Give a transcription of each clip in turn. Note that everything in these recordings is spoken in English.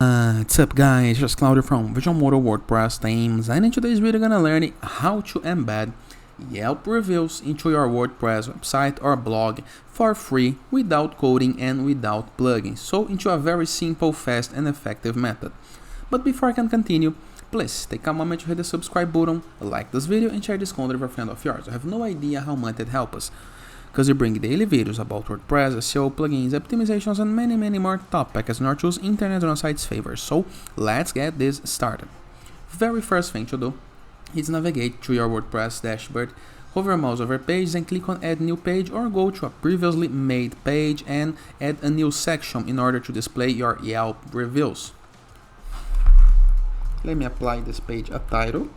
What's up guys, just Claudio from Visual Modo WordPress themes, and in today's video we're gonna learn how to embed Yelp reviews into your WordPress website or blog for free without coding and without plugins, so into a very simple, fast and effective method. But before I can continue, please take a moment to hit the subscribe button, like this video and share this content with a friend of yours. I have no idea how much it helps us, because we bring daily videos about WordPress, SEO, plugins, optimizations, and many more topics in order to choose internet on our site's favor. So let's get this started. Very first thing to do is navigate to your WordPress dashboard, hover your mouse over pages and click on add new page, or go to a previously made page and add a new section in order to display your Yelp reviews. Let me apply this page a title: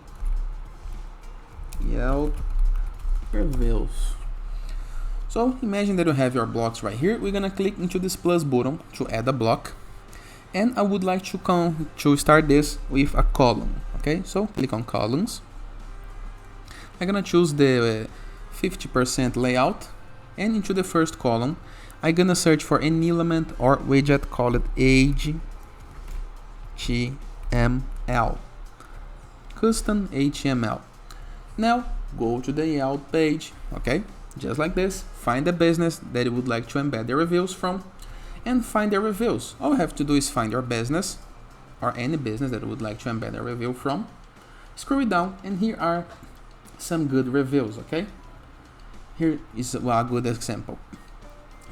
Yelp reviews. So imagine that you have your blocks right here. We're gonna click into this plus button to add a block, and I would like to start this with a column. Okay, so click on columns. I'm gonna choose the 50% layout, and into the first column I'm gonna search for any element or widget, call it HTML, custom HTML. Now go to the Yelp page, okay, just like this. Find the business that you would like to embed the reviews from, and find the reviews. All you have to do is find your business or any business that you would like to embed a review from. Scroll it down, and here are some good reviews. Okay, here is a good example.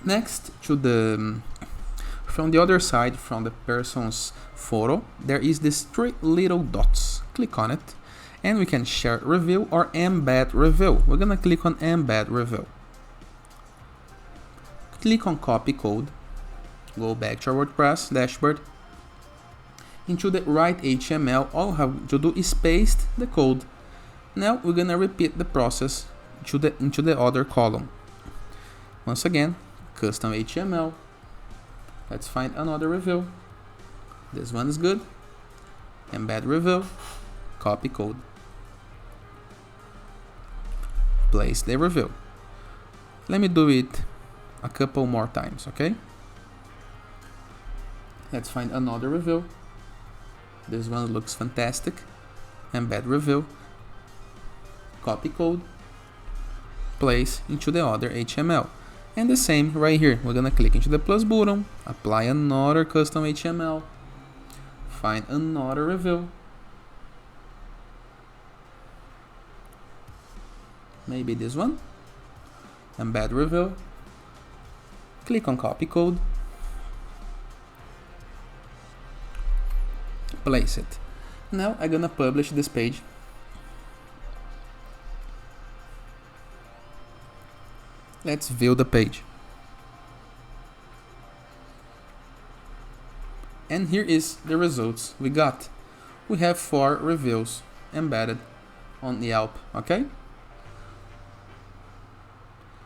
Next, from the other side, from the person's photo, there is this three little dots. Click on it, and we can share review or embed review. We're gonna click on embed review. Click on copy code, go back to our WordPress dashboard. Into the right HTML, all you have to do is paste the code. Now we're gonna repeat the process into the other column. Once again, custom HTML. Let's find another review. This one is good. Embed review, copy code, place the review. Let me do it a couple more times, okay? Let's find another review. This one looks fantastic. Embed review, copy code, place into the other HTML. And the same right here. We're gonna click into the plus button, apply another custom HTML, find another review. Maybe this one. Embed review. Click on copy code. Place it. Now I'm gonna publish this page. Let's view the page. And here is the results we got. We have 4 reviews embedded on Yelp, okay?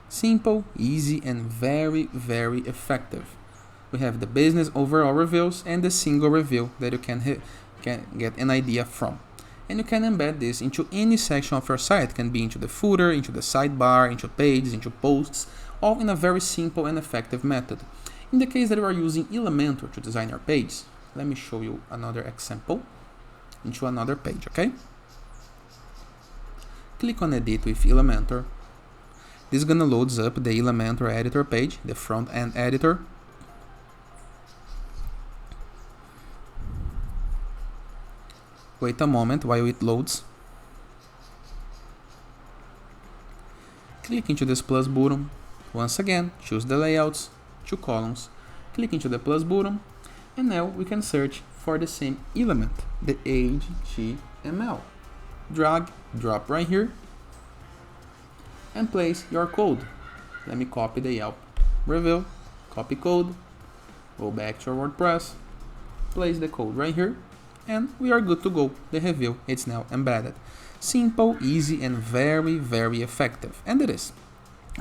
Simple, easy, and very effective. We have the business overall reviews and the single review that you can get an idea from. And you can embed this into any section of your site. It can be into the footer, into the sidebar, into pages, into posts, all in a very simple and effective method. In the case that you are using Elementor to design your page, let me show you another example into another page, okay? Click on Edit with Elementor. This is gonna load up the Elementor editor page, the front end editor. Wait a moment while it loads. Click into this plus button. Once again, choose the layouts, 2 columns. Click into the plus button, and now we can search for the same element, the HTML. Drag, drop right here, and place your code. Let me copy the Yelp review, copy code, go back to our WordPress, place the code right here, and we are good to go. The review is now embedded. Simple, easy, and very effective. And it is.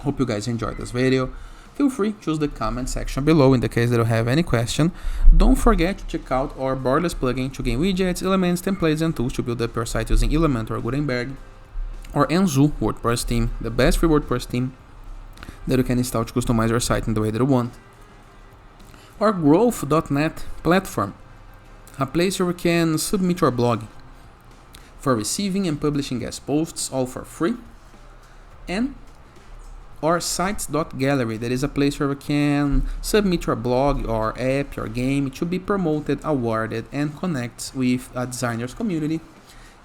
Hope you guys enjoyed this video. Feel free to use the comment section below in the case that you have any question. Don't forget to check out our borderless plugin to gain widgets, elements, templates, and tools to build up your site using Elementor or Gutenberg, or Anzu WordPress theme, the best free WordPress theme that you can install to customize your site in the way that you want. Or growth.net platform, a place where we can submit your blog for receiving and publishing guest posts, all for free. And our sites.gallery, that is a place where we can submit your blog, your app, your game to be promoted, awarded, and connect with a designer's community.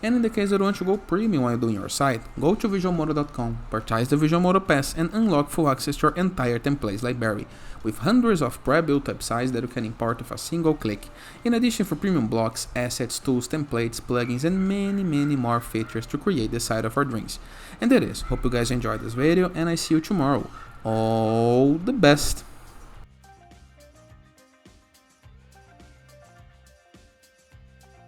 And in the case that you want to go premium while doing your site, go to visualmodo.com, purchase the Visualmodo Pass, and unlock full access to your entire templates library, with hundreds of pre-built websites that you can import with a single click, in addition for premium blocks, assets, tools, templates, plugins, and many more features to create the site of our dreams. And that is, hope you guys enjoyed this video, and I see you tomorrow. All the best!